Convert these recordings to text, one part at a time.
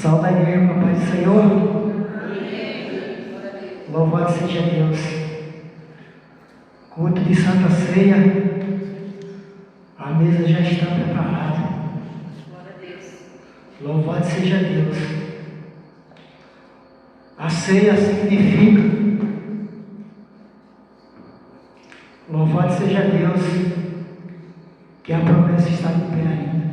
Salve a igreja, meu Pai do Senhor. Louvado seja Deus. Culto de Santa Ceia. A mesa já está preparada. Louvado seja Deus. A ceia significa, louvado seja Deus, que a promessa está de pé ainda.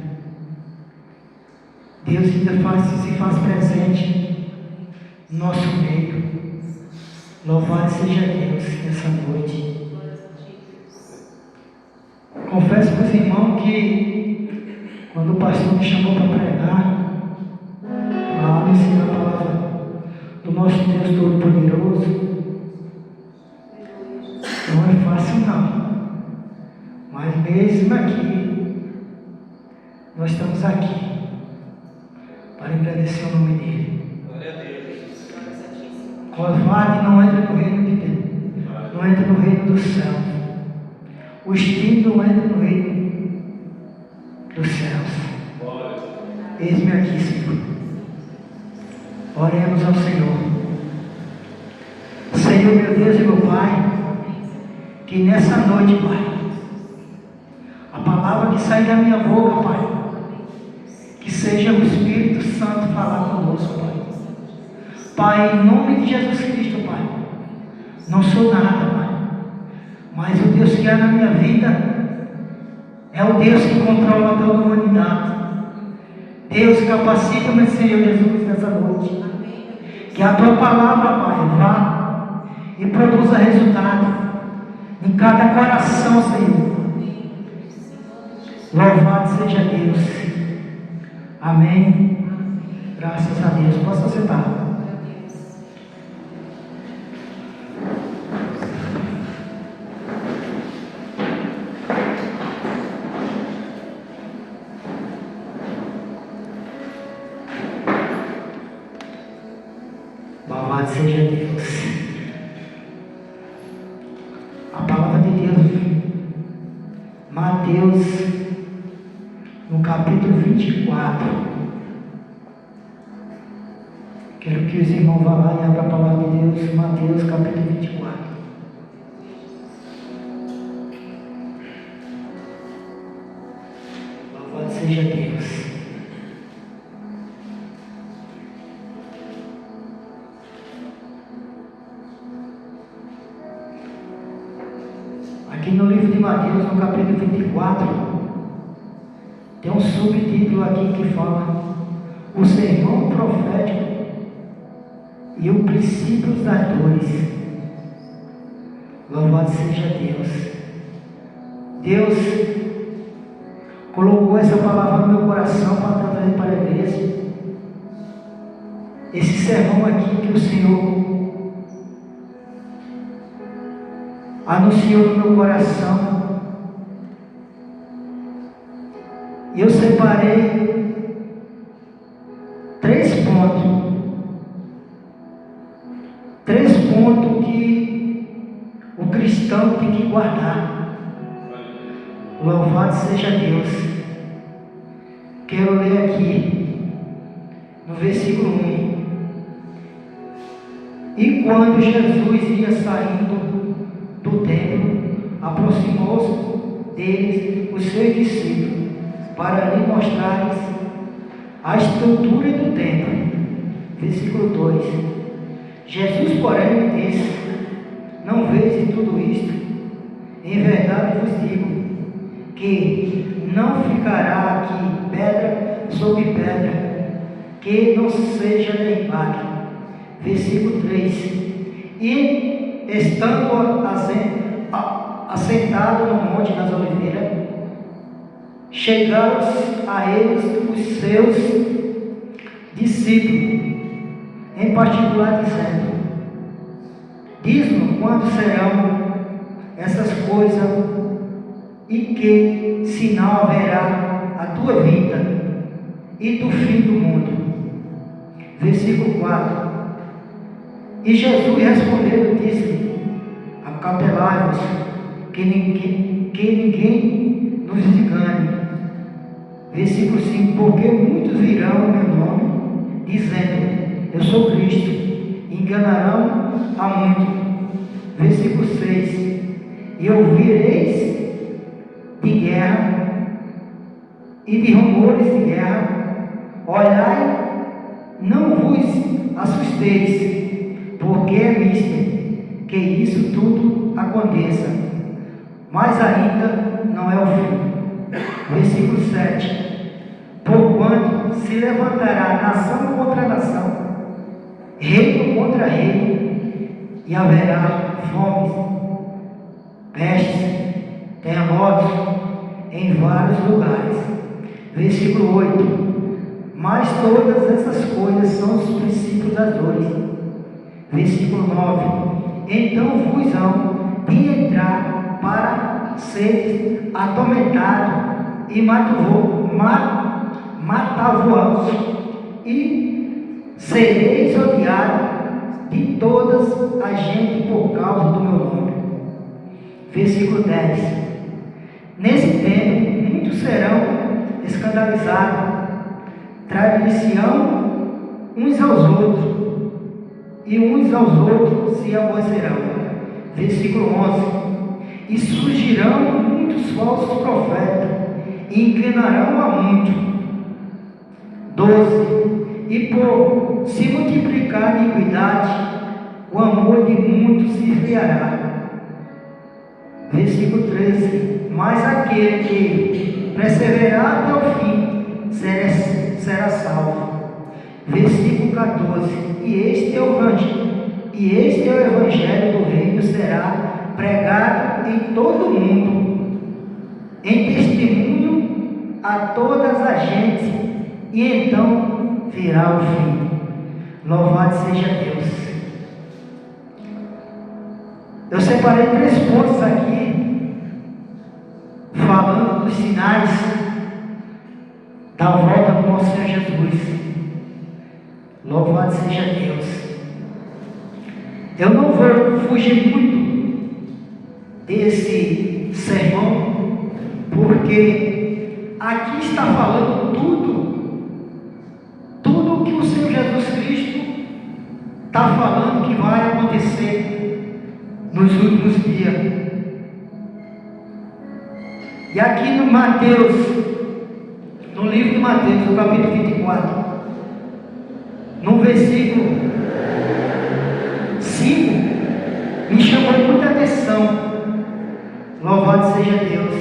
Deus ainda se faz presente no nosso meio. Louvado seja Deus nessa noite. Confesso para os irmãos que quando o pastor me chamou para pregar, para ensinar a palavra do nosso Deus Todo-Poderoso, não é fácil não. Mas mesmo aqui, nós estamos aqui para agradecer o nome dele. Glória a Deus. Covarde não entra no reino de Deus, não entra no reino do céu. O espírito não entra no reino dos céus. Eis-me aqui, Senhor. Oremos ao Senhor. Senhor, meu Deus e meu Pai, que nessa noite, Pai, a palavra que sai da minha boca, Pai, que seja o Espírito Santo falar conosco, Pai. Pai, em nome de Jesus Cristo, Pai, não sou nada, Pai, mas o Deus que há na minha vida é o Deus que controla toda a humanidade. Deus, capacita-me, Senhor Jesus, nessa noite. Que a Tua palavra, Pai, vá e produza resultado em cada coração, Senhor. Louvado seja Deus. Amém. Graças a Deus. Posso sentar. Louvado seja Deus. A palavra de Deus, Mateus, no capítulo 24. Quero que os irmãos vá lá e abram a palavra de Deus, Mateus, capítulo 24. Louvado seja Deus. Aqui no livro de Mateus, no capítulo 24, tem um subtítulo aqui que fala o sermão profético e o princípio das dores. Louvado seja Deus. Deus colocou essa palavra no meu coração para trazer para a igreja. Esse sermão aqui que o Senhor anunciou no meu coração. E eu separei 3 pontos. 3 pontos que o cristão tem que guardar. Louvado seja Deus. Quero ler aqui no versículo 1. E quando Jesus ia saindo do templo, aproximou-se deles os seus discípulos para lhe mostrar a estrutura do templo. Versículo 2. Jesus, porém, lhe disse: não vedes tudo isto? Em verdade vos digo que não ficará aqui pedra sobre pedra que não seja derribada. Versículo 3. E estando assentado no Monte das Oliveiras, chegaram a eles os seus discípulos, em particular dizendo: diz-nos quando serão essas coisas e que sinal haverá a tua vinda e do fim do mundo. Versículo 4. E Jesus respondeu e disse: acautelai-vos que ninguém nos engane. Versículo 5: porque muitos virão em meu nome, dizendo: eu sou Cristo, enganarão a muito. Versículo 6: e ouvireis de guerra e de rumores de guerra, olhai, não vos assusteis, porque é misto que isso tudo aconteça, mas ainda não é o fim. Versículo 7: porquanto se levantará nação contra nação, reino contra reino, e haverá fomes, pestes, terremotos em vários lugares. Versículo 8: mas todas essas coisas são os princípios das dores. Versículo 9: então vos hão de entrar para seres atormentados e matar-vos, e sereis odiados de todas as gente por causa do meu nome. Versículo 10: nesse tempo muitos serão escandalizados, trair-se-ão uns aos outros, e uns aos outros se aborrecerão. Versículo 11: e surgirão muitos falsos profetas, e enganarão a muito. 12: e por se multiplicar a iniquidade, o amor de muitos se esfriará. Versículo 13: mas aquele que perseverar até o fim será salvo. Versículo 14: e este é o evangelho do reino será pregado em todo o mundo, em testemunho a todas as gentes, e então virá o fim. Louvado seja Deus. Eu separei 3 pontos aqui, falando dos sinais da volta do nosso Senhor Jesus. Louvado seja Deus. Eu não vou fugir muito desse sermão, porque aqui está falando tudo o que o Senhor Jesus Cristo está falando que vai acontecer nos últimos dias. E aqui no Mateus, no livro de Mateus, no capítulo 24, no versículo 5, me chamou muita atenção. Louvado seja Deus.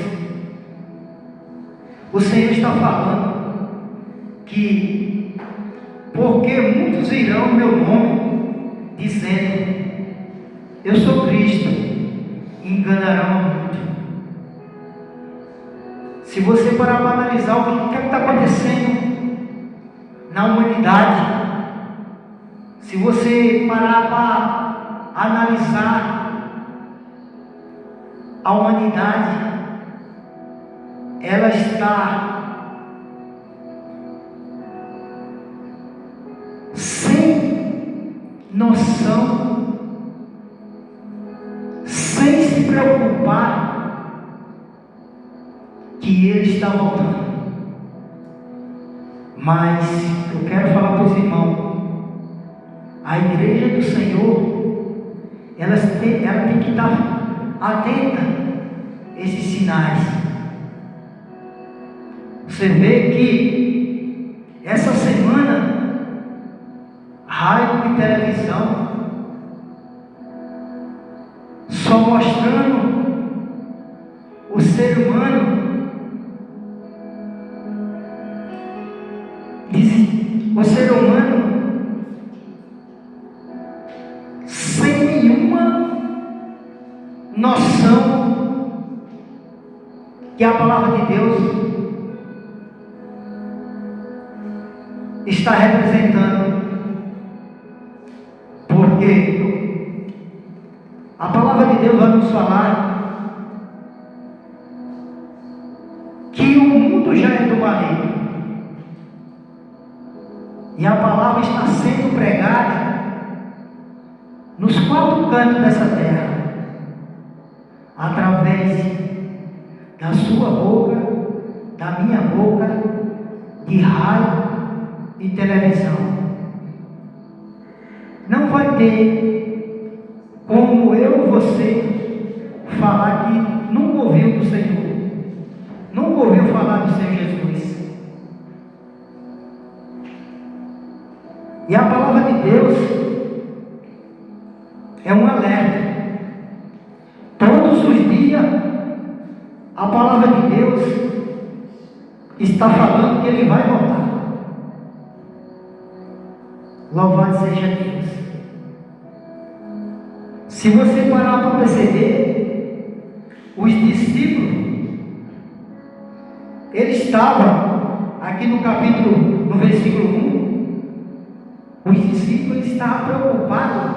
O Senhor está falando que porque muitos irão no meu nome, dizendo: eu sou Cristo, e enganarão muito. Se você parar para analisar o que está acontecendo na humanidade, se você parar para analisar a humanidade, ela está sem noção, sem se preocupar que Ele está voltando. Mas eu quero falar para os irmãos, a igreja do Senhor, ela tem que estar atenta a esses sinais. Você vê que essa semana, rádio e televisão só mostrando o ser humano, sem nenhuma noção que a palavra de Deus está representando. Porque a palavra de Deus vai nos falar que o mundo já é do maligno, e a palavra está sendo pregada nos 4 cantos dessa terra, através da sua boca, da minha boca, de rádio e televisão. não vai ter como eu e você falar que nunca ouviu do Senhor, nunca ouviu falar do Senhor Jesus. E a palavra de Deus é um alerta. Todos os dias a palavra de Deus está falando que Ele vai voltar. Louvado seja Deus. Se você parar para perceber, os discípulos, eles estavam, aqui no capítulo, no versículo 1, os discípulos estavam preocupados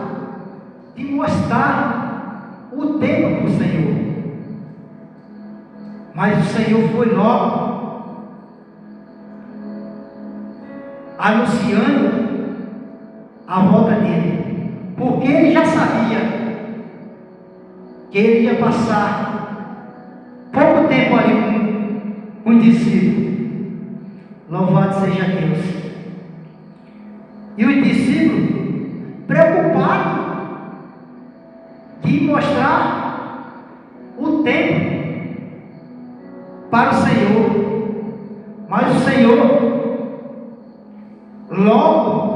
de mostrar o tempo para o Senhor. Mas o Senhor foi logo anunciando a volta dele, porque ele já sabia que ele ia passar pouco tempo ali com os discípulos. Louvado seja Deus. E os discípulos preocupados de mostrar o tempo para o Senhor, mas o Senhor logo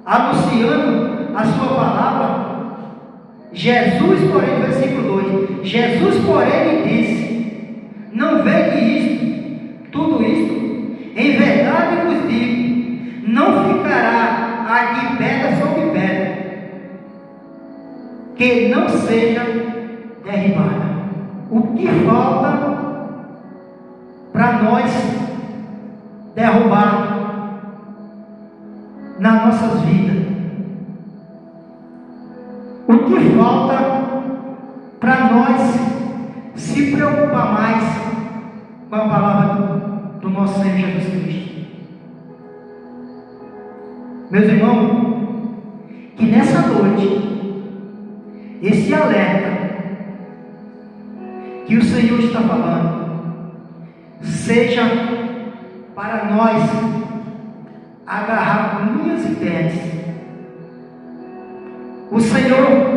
anunciando a sua palavra, Jesus, porém, versículo 2, Jesus, porém, disse: não veio isto, tudo isto, em verdade vos digo, não ficará aqui pedra sobre pedra, que não seja derribada. O que falta para nós derrubar nas nossas vidas? O que falta para nós se preocupar mais com a palavra do nosso Senhor Jesus Cristo? Meus irmãos, que nessa noite, esse alerta que o Senhor está falando, seja para nós agarrar com unhas e dentes. O Senhor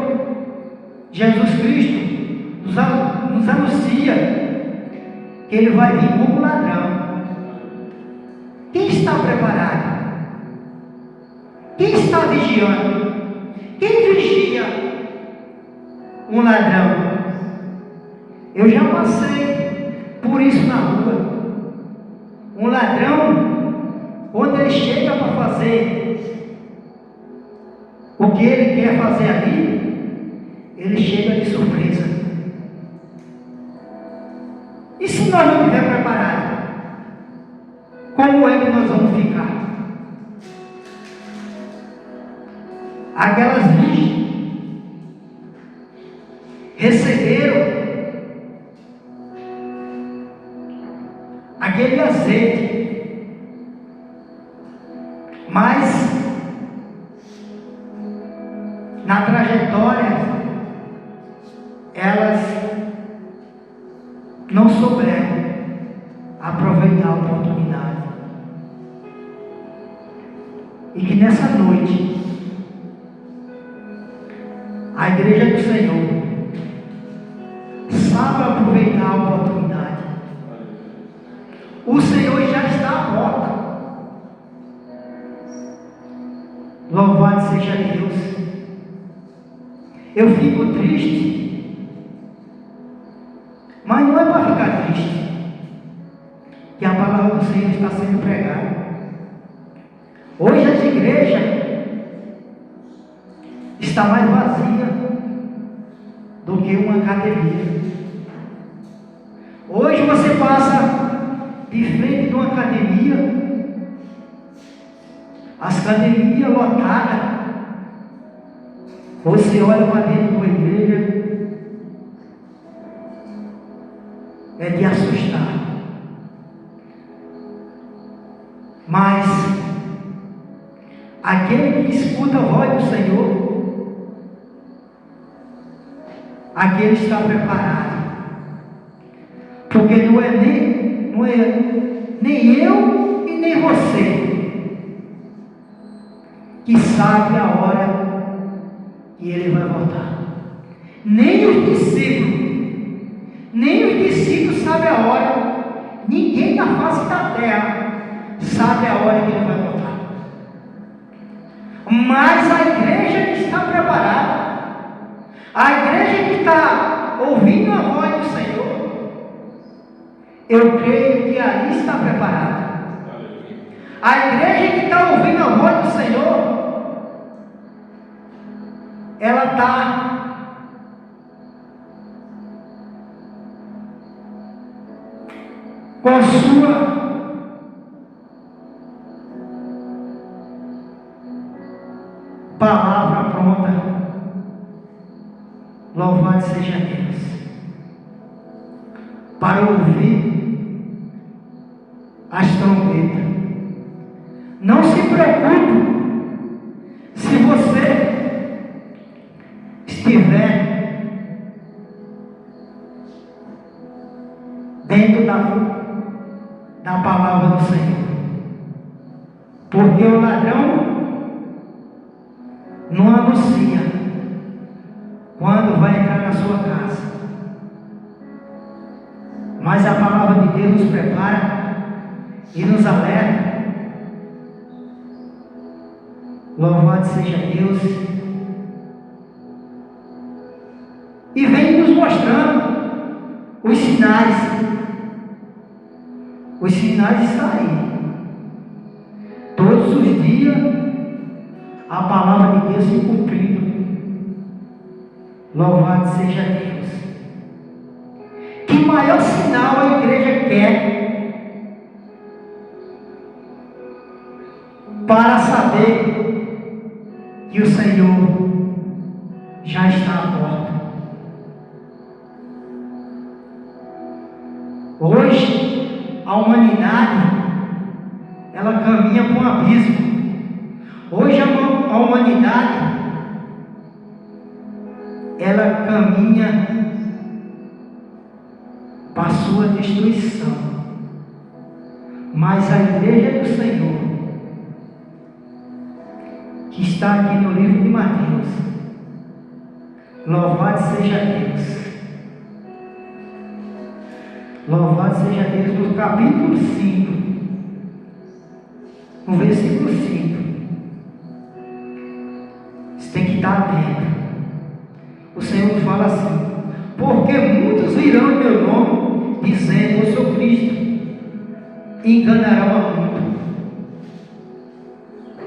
Jesus Cristo nos anuncia que Ele vai vir como ladrão. Quem está preparado? Quem está vigiando? Quem vigia um ladrão? Eu já passei por isso na rua. Um ladrão, quando ele chega para fazer o que ele quer fazer ali, ele chega de surpresa. E se nós não estivermos preparados, como é que nós vamos ficar? Aquelas virgens receberam aquele azeite, mas na trajetória elas não souberam aproveitar a oportunidade. E que nessa noite a igreja do Senhor sabe aproveitar a oportunidade. O Senhor já está à porta. Louvado seja Deus. Eu fico triste, mas não é para ficar triste, que a palavra do Senhor está sendo pregada. Hoje as igrejas está mais vazia do que uma academia. Hoje você passa de frente de uma academia, as academias lotadas, você olha para dentro de uma igreja, é de assustar. Mas aquele que escuta a voz do Senhor, aquele está preparado, porque não é nem eu e nem você que sabe a hora que ele vai voltar. Nem os discípulos sabem a hora. Ninguém na face da terra sabe a hora que ele vai voltar. Mas a igreja que está preparada, a igreja que está ouvindo a voz do Senhor, eu creio que ali está preparada. A igreja que está ouvindo a voz do Senhor, ela está com a sua palavra pronta. Louvado seja Deus. Para ouvir as trombetas. Não se preocupe se você estiver dentro da palavra do Senhor. Porque o ladrão não anuncia quando vai entrar na sua casa. Mas a palavra de Deus nos prepara e nos alerta. Louvado seja Deus. E vem nos mostrando os sinais. Os sinais estão aí. Todos os dias a palavra de Deus se cumprindo. Louvado seja Deus. Que maior sinal a igreja quer para saber que o Senhor já está à porta? Hoje a humanidade ela caminha para um abismo. Hoje a humanidade ela caminha para a sua destruição. Mas a igreja do Senhor, que está aqui no livro de Mateus, louvado seja Deus. Louvado seja Deus, no capítulo 5, no versículo 5. Você tem que estar atento. O Senhor fala assim: porque muitos virão em meu nome, dizendo eu sou Cristo, e enganarão a muitos.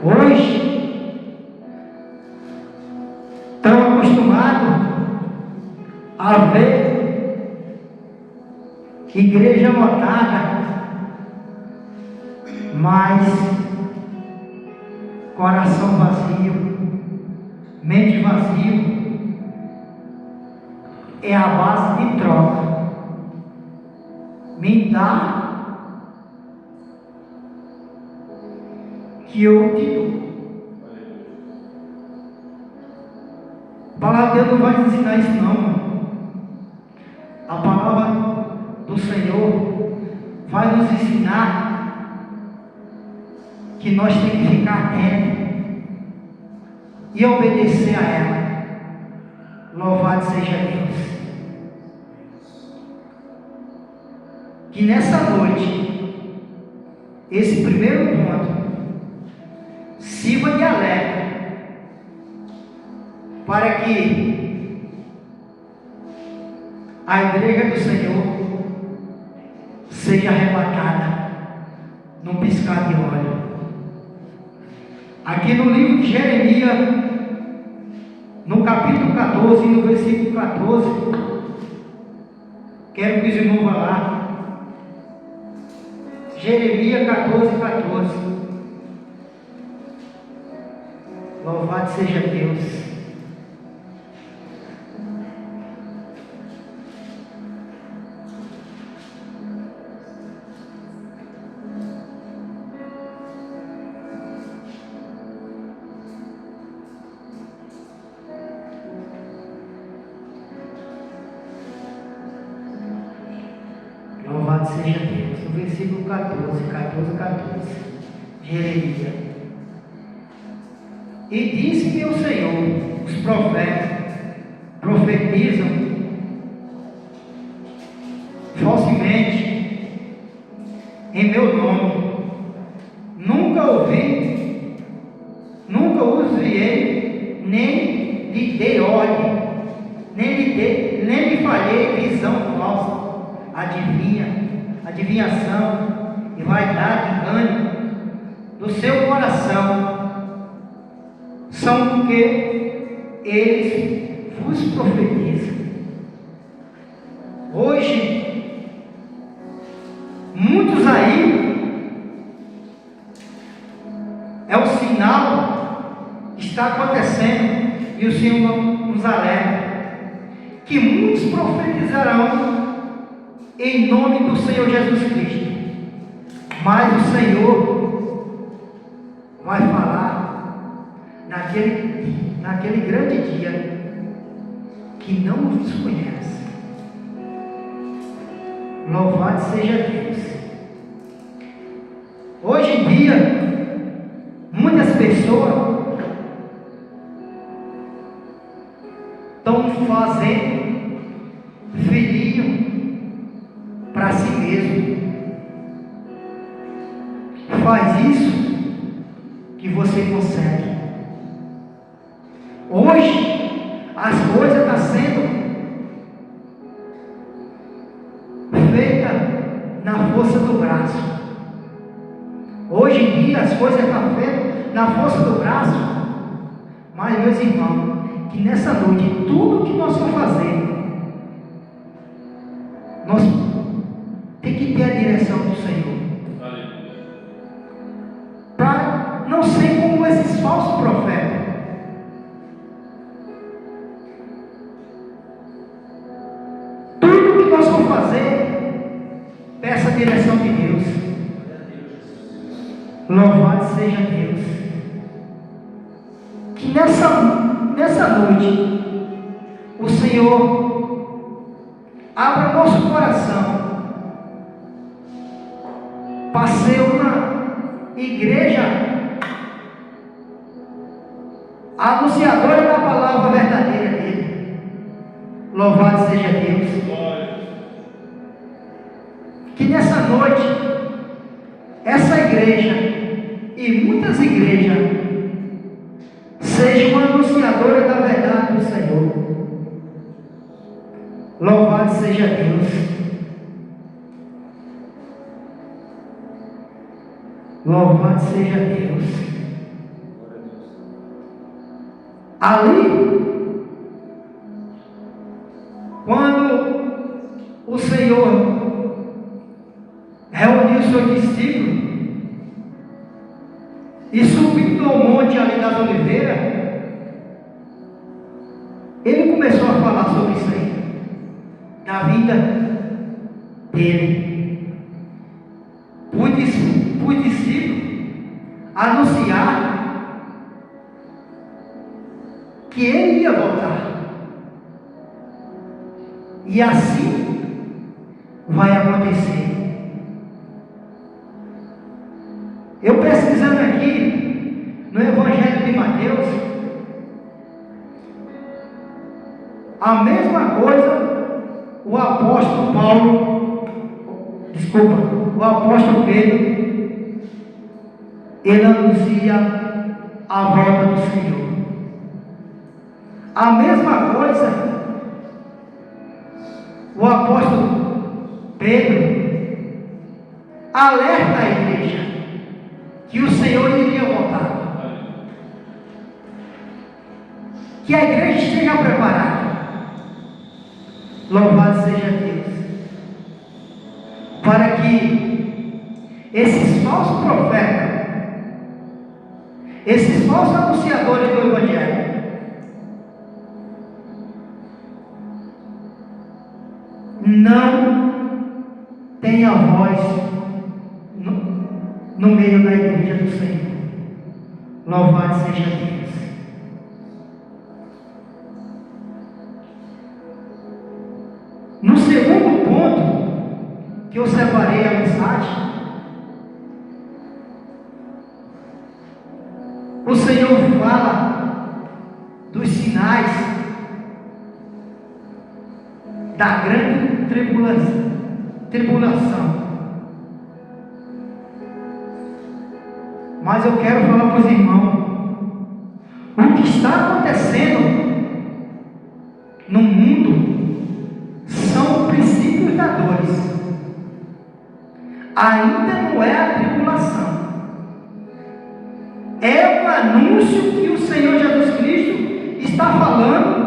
Hoje, estão acostumados a ver igreja lotada, mas coração vazio, mente vazio, é a base de troca. Me dá que eu te dou. A palavra de Deus não vai ensinar isso não, mano. A palavra do Senhor vai nos ensinar que nós temos que ficar atentos e obedecer a ela. Louvado seja Deus. Que nessa noite, esse primeiro ponto sirva de alerta para que a igreja do Senhor seja arrebatada num piscar de olho. Aqui no livro de Jeremias, no capítulo 14, no versículo 14, quero que os irmãos vá lá. Jeremias 14, 14. Louvado seja Deus. Louvado seja Deus. No versículo 14. Jeremias. E disse-me o Senhor: os profetas profetizam falsamente em meu nome. Nunca ouvi, nunca os viei, nem lhe dei ordem, nem lhe falhei visão falsa, adivinhação e vaidade, engano do seu coração. São o que eles vos profetizam. Hoje, muitos aí, é o sinal que está acontecendo, e o Senhor nos alerta, que muitos profetizarão em nome do Senhor Jesus Cristo, mas o Senhor vai falar naquele grande dia que não nos conhece. Louvado seja Deus. Hoje em dia, muitas pessoas estão fazendo filhinho para si mesmo. Faz isso que você consegue. Hoje as coisas estão sendo feitas na força do braço. Hoje em dia as coisas estão feitas na força do braço. Mas, meus irmãos, que nessa noite tudo que nós for fazer, nós temos que ter a direção do Senhor, para não ser como esses falsos profetas. Tudo que nós for fazer, peça a direção de Deus. Louvado seja Deus. Que nessa noite o Senhor abra nosso coração para ser uma igreja anunciadora da palavra verdadeira dele. Louvado seja Deus. Que nessa noite essa igreja e muitas igrejas sejam anunciadoras da verdade do Senhor. Louvado seja Deus. Louvado seja Deus. Ali, quando o Senhor reuniu os seus discípulos e subiu no monte ali das Oliveiras, ele começou a falar sobre isso aí, da vida dele. Os discípulos anunciar que ele ia voltar, e assim vai acontecer. Eu pesquisando aqui no Evangelho de Mateus, a mesma coisa o apóstolo Pedro, ele anuncia a volta do Senhor. A mesma coisa o apóstolo Pedro alerta a igreja que o Senhor iria voltar, que a igreja esteja preparada. Louvado seja Deus, para que esses falsos profetas, esses falsos anunciadores do Evangelho, não tenham voz no meio da igreja do Senhor. Louvado seja Deus. No segundo ponto que eu separei a mensagem, o Senhor fala da grande tribulação. Mas eu quero falar para os irmãos, o que está acontecendo no mundo são princípios da dores. Ainda não é a tribulação. É um anúncio que o Senhor Jesus Cristo está falando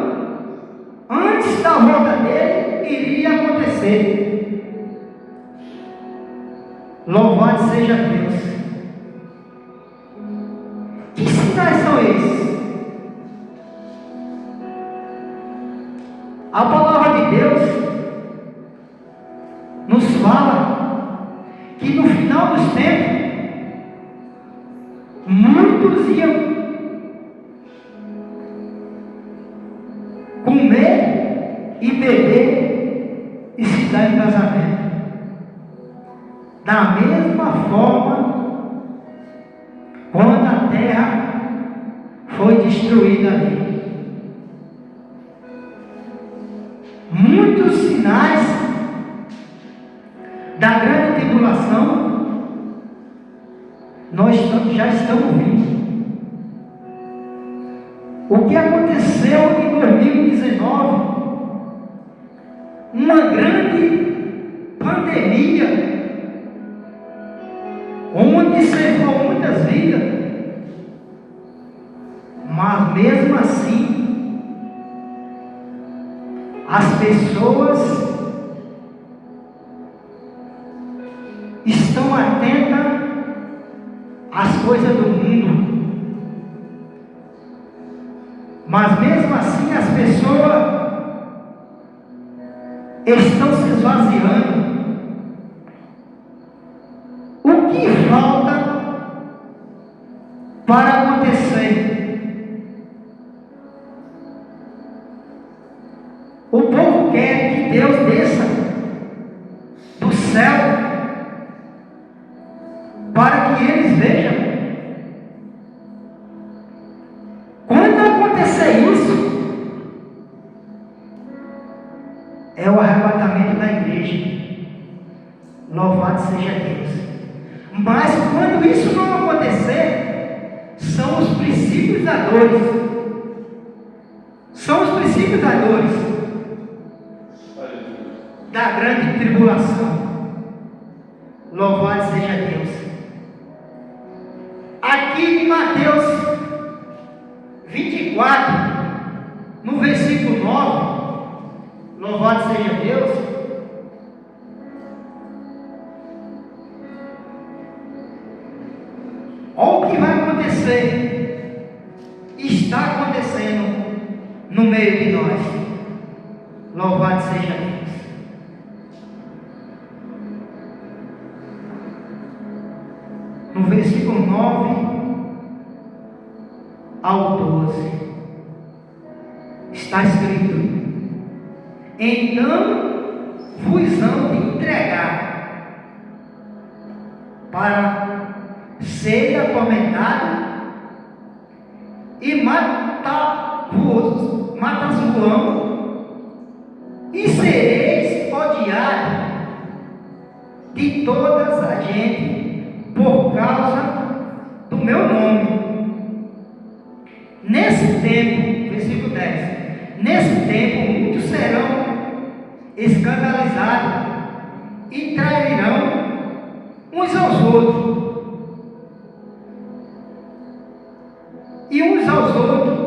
antes da volta dele iria acontecer. Louvado seja Deus. Que sinais são esses? A palavra de Deus nos fala que no final dos tempos muitos iam comer e beber e se dar em casamento. Da mesma forma, quando a terra foi destruída ali. Muitos sinais da grande tribulação nós já estamos vendo. O que aconteceu em 2019, uma grande pandemia, onde ceifou muitas vidas, mas mesmo assim, as pessoas estão atentas às coisas do mundo, mas mesmo assim as pessoas estão se esvaziando. O que falta para acontecer? O povo quer que Deus desça do céu para que eles vejam. Quando acontecer isso, é o arrebatamento da igreja. Louvado seja Deus. Mas quando isso não acontecer, são os princípios da dores. São os princípios da dores. Da grande tribulação. Louvado seja Deus. Aqui em Mateus 24, no versículo 9, louvado seja Deus. Olha o que vai acontecer. Está acontecendo no meio de nós. Louvado seja Deus. No versículo 9 ao 12, está escrito: então vos hão de entregar para ser atormentado e matar-vos-ão, e sereis odiados de todas a gente por causa do meu nome. Nesse tempo, versículo 10, nesse tempo muitos serão escandalizados e trairão uns aos outros, e uns aos outros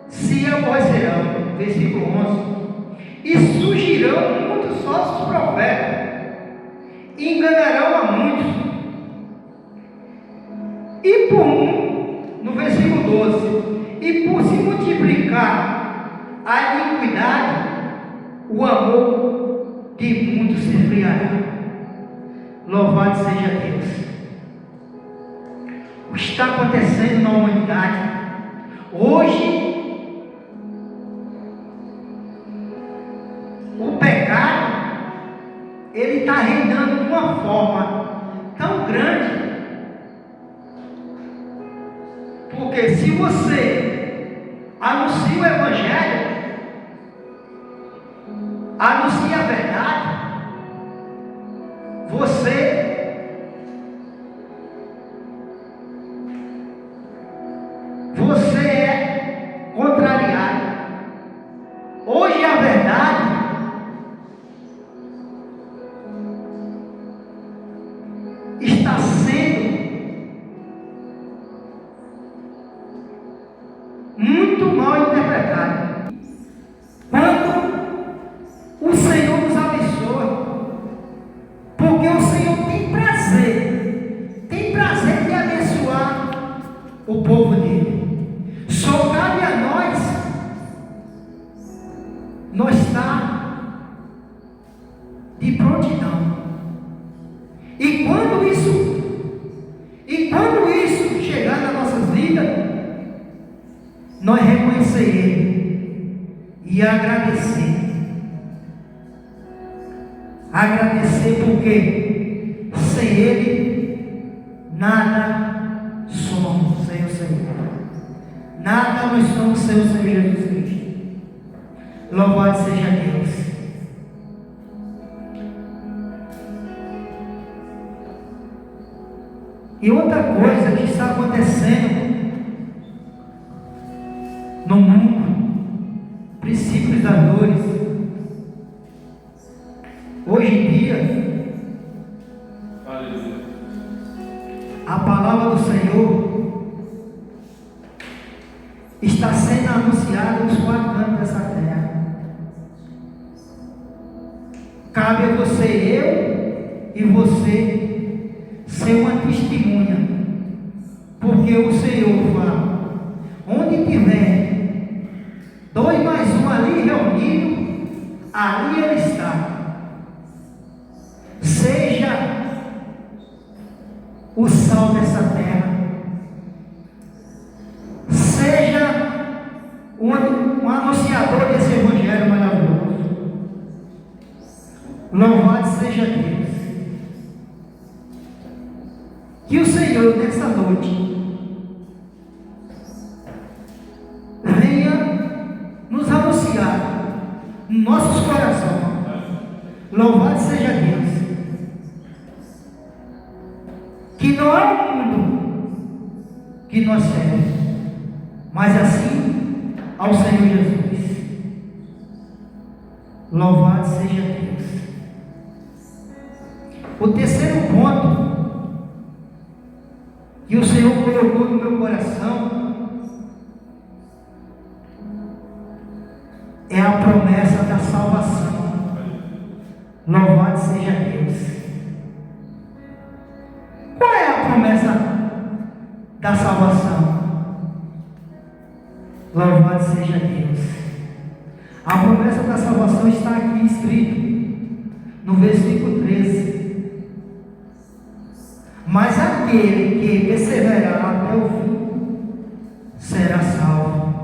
se aborrecerão. Versículo 11, e surgirão muitos falsos profetas, e enganarão a muitos. E no versículo 12, e por se multiplicar a iniquidade, o amor de muitos se esfriará. Louvado seja Deus. O que está acontecendo na humanidade hoje, o pecado, ele está reinando de uma forma tão grande. Porque se você anuncia o Evangelho, anuncie a verdade, você é contrariado. Hoje a verdade está sendo muito mal interpretada. Quando o Senhor nos abençoa, porque o Senhor tem prazer de abençoar o povo dele. Só cabe a nós estar de prontidão. E quando isso chegar na nossa vida, nós reconhecer Ele e agradecer. Agradecer porque sem Ele nada somos, sem o Senhor. Nada nós somos sem o Senhor Jesus Cristo. Louvado seja Deus. E outra coisa que está acontecendo no mundo, princípios das dores. Hoje em dia, a palavra do Senhor está sendo anunciada nos quatro cantos dessa terra. Cabe a você, eu e você, ser uma testemunha, porque o Senhor fala: onde tiver 2 mais 1 ali reunido, ali Ele está. Seja o sal dessa terra, seja um anunciador desse evangelho maravilhoso. Louvado seja Deus. Que o Senhor nessa noite venha nos anunciar em nossos corações. Louvado seja Deus. Que não é o mundo que nós servemos, mas assim ao Senhor Jesus. Louvado seja Deus. O terceiro ponto que o Senhor colocou no meu coração é a promessa da salvação. Louvado seja Deus. Qual é a promessa da salvação? Louvado seja Deus. A promessa da salvação está aqui escrito no versículo 13. Mas aquele que perseverar até o fim será salvo.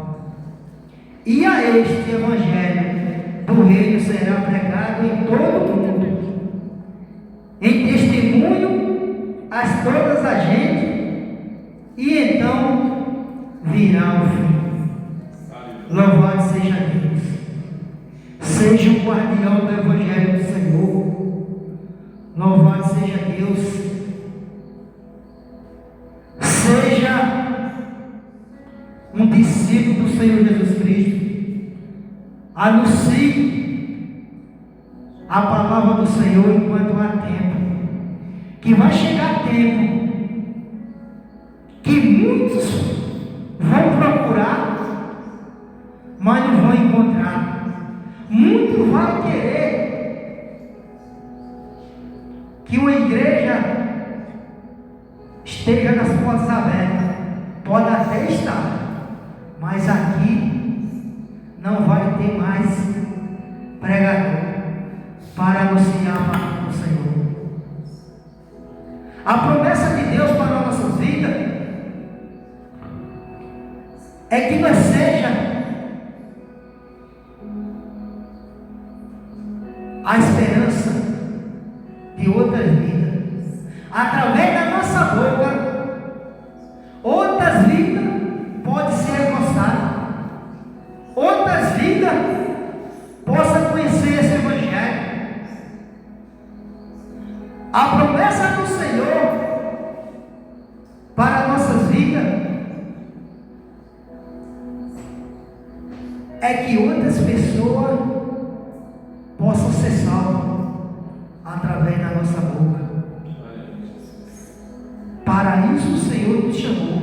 E a este evangelho do reino será pregado em todo o mundo, em testemunho a todas as gente, e então virá o fim. Louvado seja Deus. Seja o guardião do evangelho do Senhor. Louvado seja Deus. Seja um discípulo do Senhor Jesus Cristo. Anuncie a palavra do Senhor enquanto há tempo. Que vai chegar tempo que muitos vão procurar, mas não vão encontrar. Muitos vão querer que uma igreja esteja nas portas abertas. Pode até estar, mas aqui não vai ter mais pregador para anunciar a palavra do Senhor. A promessa de Deus para a nossa vida é que nós seja a esperança de outras vidas. Através da nossa boca, outras vidas podem ser alcançadas. Outras vidas possam conhecer esse evangelho. promessa do Senhor para nossas vidas é que outras pessoas possam ser salvas através da nossa boca. Para isso o Senhor nos chamou,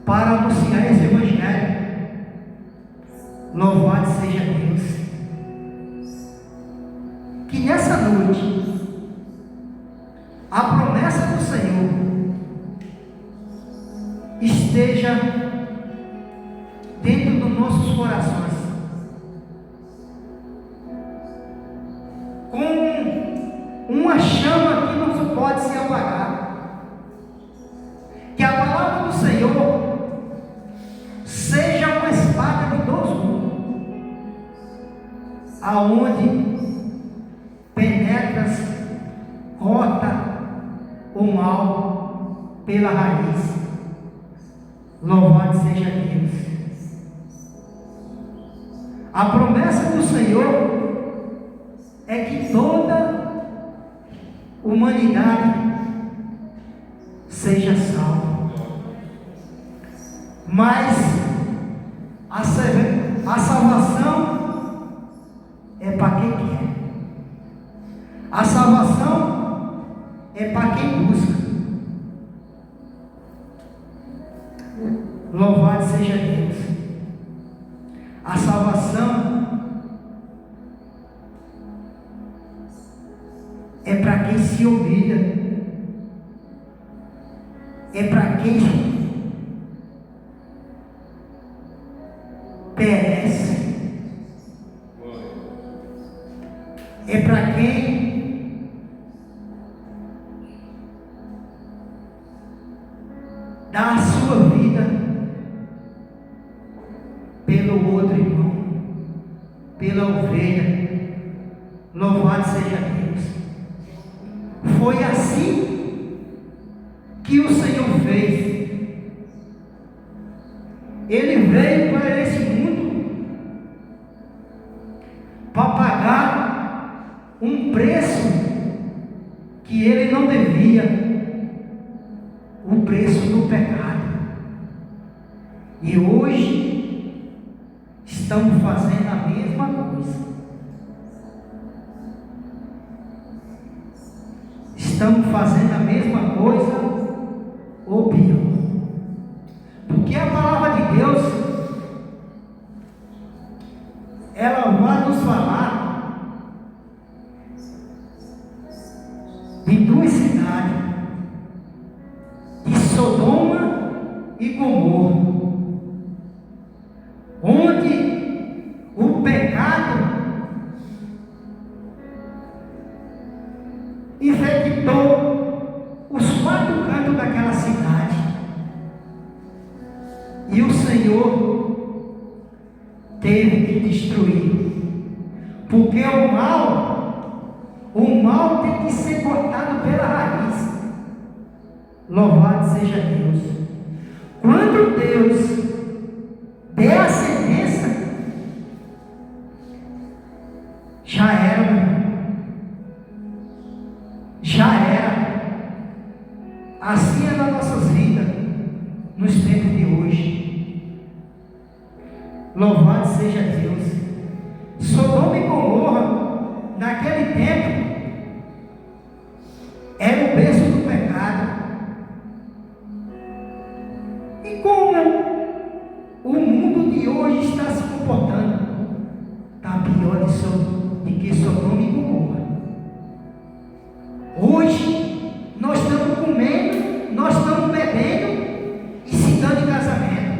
para anunciar esse Evangelho. Louvado seja Deus. Que nessa noite a promessa do Senhor esteja dentro dos nossos corações, com uma chama que não pode se apagar. Que a palavra do Senhor seja uma espada de dois gumes, aonde penetra, corta o mal pela raiz. Louvado seja Deus. A promessa do Senhor é que toda humanidade seja salva. Mas a salvação é para quem quer. A salvação é para quem busca. Louvado seja Deus. A salvação é para quem se humilha. É para quem perece. É para quem dá a sua vida pelo outro irmão, pela ovelha. Louvado seja Deus. Foi assim que o Senhor fez. Ele veio para esse mundo para pagar um preço que ele não devia, o preço do pecado. E hoje estamos fazendo a mesma coisa. Estamos fazendo a mesma coisa ou pior. Porque a palavra de Deus, ela vai nos falar de duas cidades, de Sodoma e Gomorra, onde o pecado infectou os quatro cantos daquela cidade. E o Senhor teve que destruir, porque o mal tem que ser cortado pela raiz. Louvado seja Deus. Quando Deus der a sentença, já era. Já era. Assim é nas nossas vidas, nos tempos de hoje. Louvado seja Deus. Sodoma e Gomorra, naquele tempo, era o berço do pecado. E como o mundo de hoje está se comportando, está pior de que Sodoma e Gomorra. Hoje nós estamos comendo, nós estamos bebendo e se dando em casamento.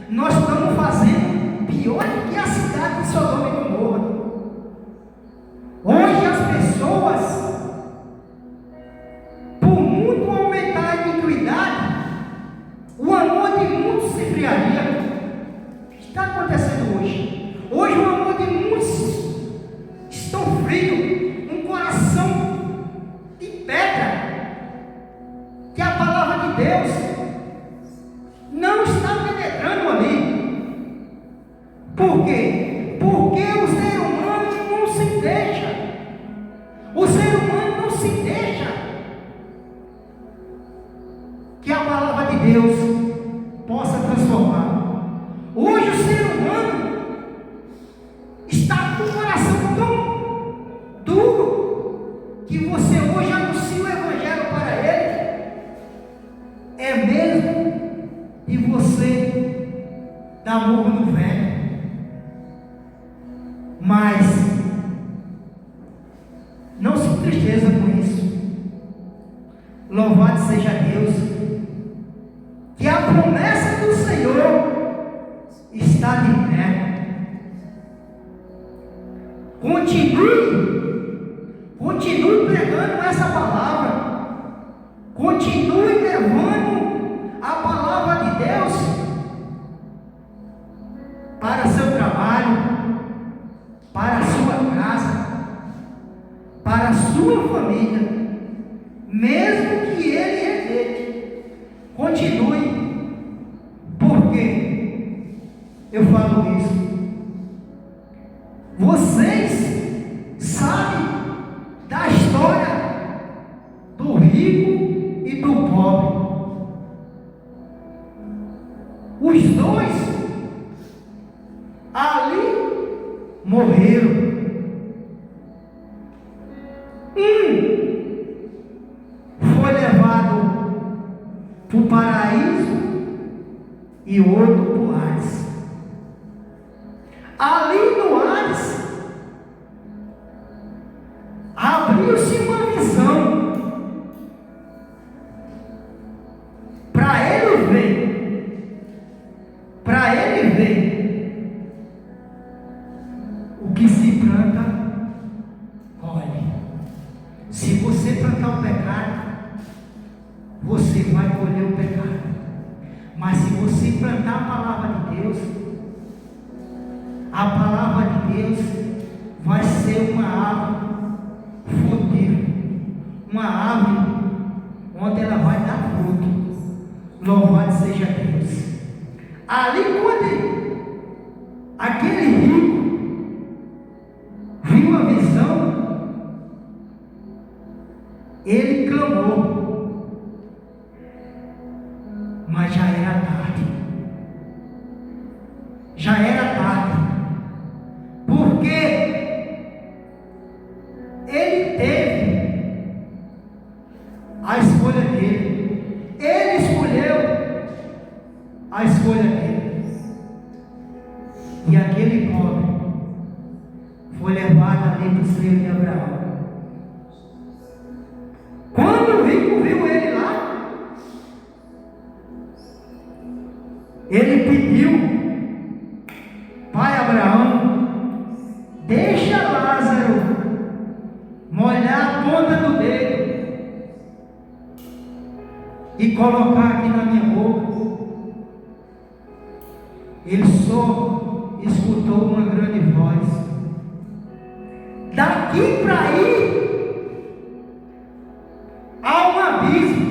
Nós estamos fazendo pior do que a cidade de Sodoma e Gomorra. Hoje as pessoas, por muito aumentar a iniquidade, o amor de muitos se esfriaria. O que está acontecendo hoje? Hoje o amor de muitos estão frio, um coração de pedra, que a palavra de Deus não está penetrando ali. Por quê? Porque o ser humano não se deixa. O ser humano não se deixa Deus possa transformar. Hoje o ser humano está com o coração tão duro que você hoje anuncia o Evangelho para ele. É mesmo de você dar murro no velho. Mas não se entristeça com isso. Louvado seja Deus, que a promessa do Senhor está de pé. Continue pregando essa palavra. Continue levando a palavra de Deus para seu trabalho, para a sua casa, para a sua família, mesmo que ele rejeite. Continue, porque eu falo isso. Vocês sabem da história do rico e do pobre. Os dois ali morreram. Foi levado para o paraíso e outro para o Hades. Ali no Hades abriu-se uma visão para ele ver o que se planta, colhe. Se você plantar o pecado, você vai colher o pecado. Mas se você plantar a palavra de Deus, a palavra de Deus vai ser uma árvore frutífera, uma árvore onde ela vai dar fruto. Louvado seja Deus. Ali quando aquele rico viu a visão, ele clamou, mas já era tarde. Já era tarde. Porque ele teve a escolha dele. Ele escolheu a escolha dele. E aquele pobre foi levado ali para o seio de Abraão. Quando o rico viu ele lá, ele pediu: Pai Abraão, deixa Lázaro molhar a ponta do dedo e colocar aqui na minha boca. Ele só escutou uma grande voz: daqui para aí há um abismo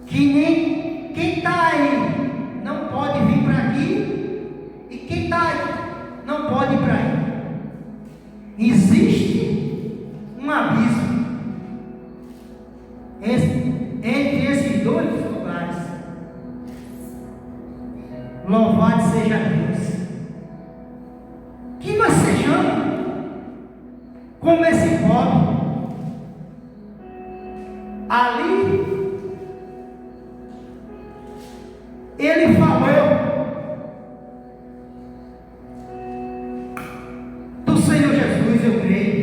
que nem quem está aí não pode vir para aqui, e quem está aí não pode ir para aí. Existe um abismo entre esses dois lugares. Louvado seja Deus. Que nós sejamos como esse pobre. Ali ele falou do Senhor Jesus, eu creio.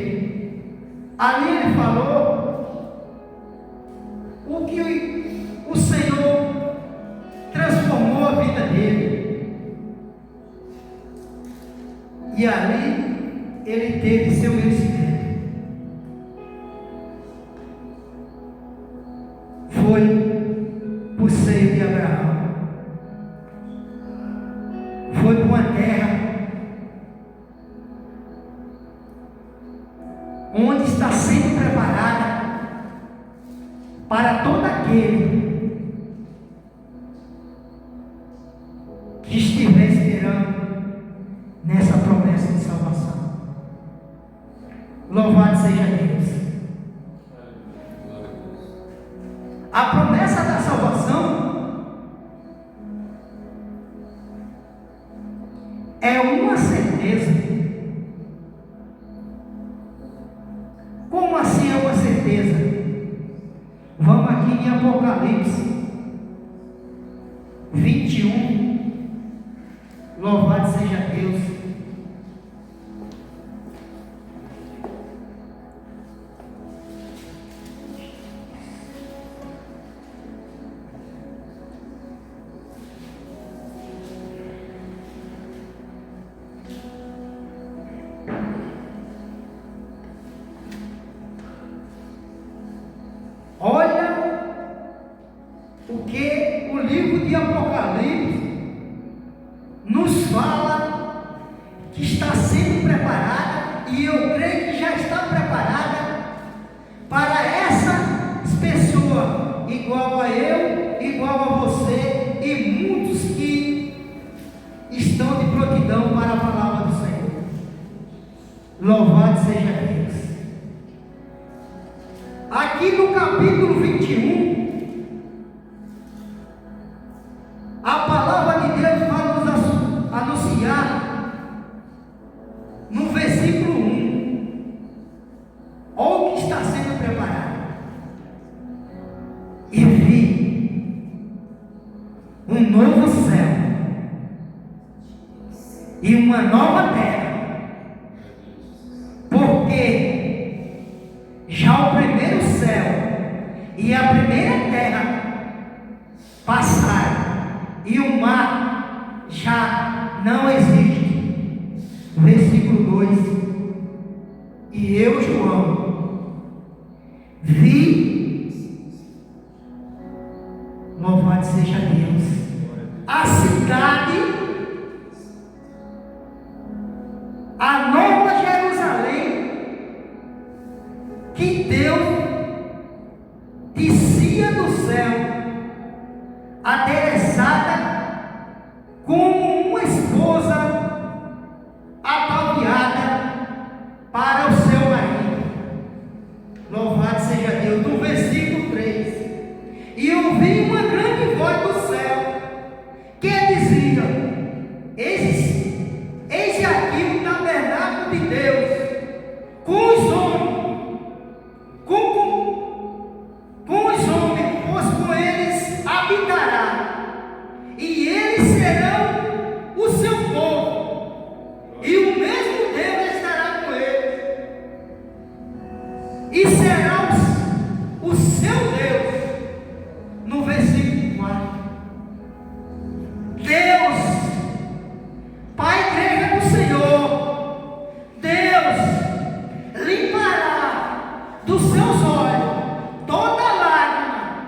Ali ele falou o que o Senhor transformou a vida dele. E ali ele teve seu merecimento. Foi por seio de Abraão. Foi para uma terra onde está sendo preparada para todo aquele que estiver esperando nessa promessa de salvação. Louvado seja Deus. A promessa certeza. Vamos aqui em Apocalipse 21. Louvado seja Deus. Olha o que o livro de Apocalipse nos fala que está sendo preparada, e eu creio que já está preparada para essas pessoas, igual a eu, igual a você e muitos que estão de prontidão para a palavra do Senhor. Louvado seja Deus. Aqui no capítulo 21, a palavra de Deus vai nos anunciar no versículo 1, olha o que está sendo preparado. E vi um novo céu e uma nova terra, porque já o primeiro céu e a primeira terra passaram, e o mar já não existe. Versículo 2: e eu, João, vi, louvado seja Deus, a cidade, a nova Jerusalém, que Deus descia do céu, adereçada como uma esposa ataviada para o seu marido. Louvado seja Deus. No versículo 3: e ouvi uma grande voz do céu, que dizia: eis aqui o tabernáculo de Deus com os homens, com os homens, pois com eles habitará, e eles serão o seu povo, e o mesmo Deus estará com eles, e será o seu Deus. No versículo 4: Deus, para a igreja do Senhor, Deus limpará dos seus olhos toda lágrima,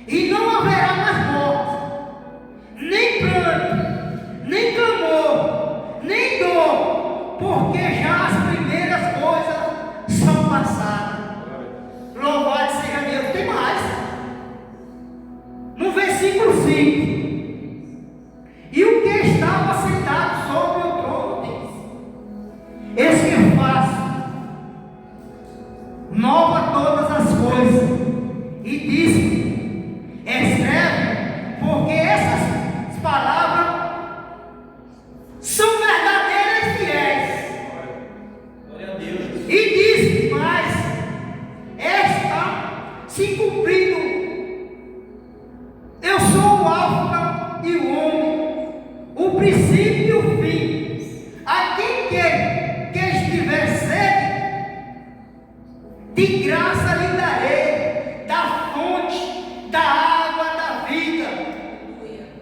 e não haverá mais morte, nem pranto, nem clamor, nem dor, porque já as primeiras coisas são passadas. Louvado seja Deus. Tem mais. No versículo 5: e o que estava sentado sobre o trono disse: eis que faço nova todas as coisas. E disse: escreve, porque essas palavras são verdadeiras e fiéis. Glória a Deus. E disse mais: está se cumprindo. Eu sou o Alfa e o Ômega, o princípio e o fim. A quem que estiver sede, de graça lhe darei da fonte da água da vida,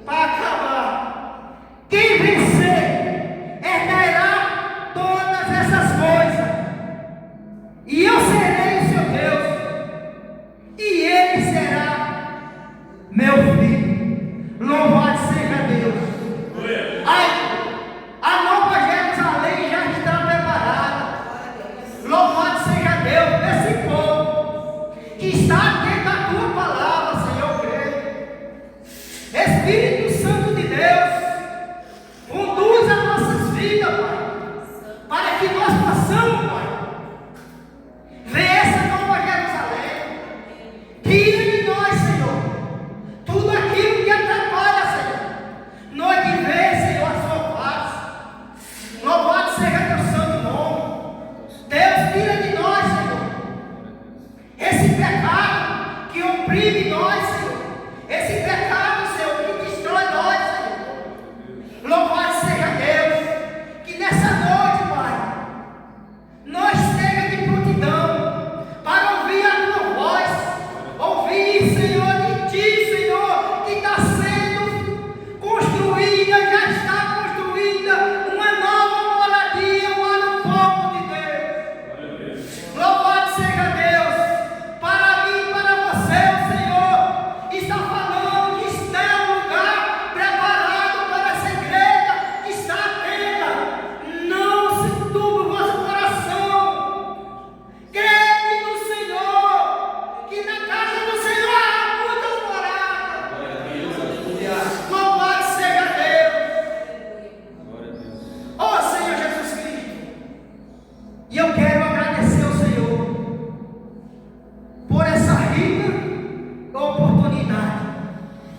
para acabar. Quem vencer herdará todas essas coisas, e eu serei o seu Deus, e ele será meu filho. Louvado seja Deus. A nova Jerusalém já está preparada. Louvado seja Deus. Esse povo que oprime nós, Senhor. Esse pecado, Senhor, que destrói nós, Senhor. Louvado seja Deus. Que nessa noite, Pai, nós esteja de prontidão para ouvir a tua voz. Ouvir, Senhor, de ti, Senhor, que está sendo construída, já está construída uma nova moradia para o povo de Deus. Louvado seja Deus. Para mim, para você, o Senhor está falando que está um lugar preparado para essa igreja que está atenta. Não se turbe o vosso coração. Crede no Senhor, que na casa do Senhor há muitas moradas. Louvado seja Deus. Ó Senhor Jesus Cristo. E eu quero agradecer ao Senhor por essa rica oportunidade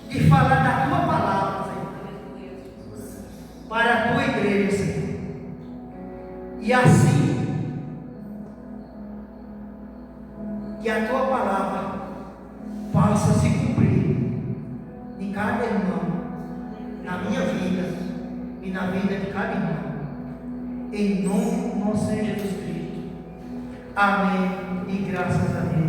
de falar da tua palavra, Senhor, para a tua igreja, Senhor. E assim, que a tua palavra possa se cumprir em cada irmão, na minha vida e na vida de cada irmão. Em nome do nosso Senhor Jesus Cristo. Amém. E graças a Deus.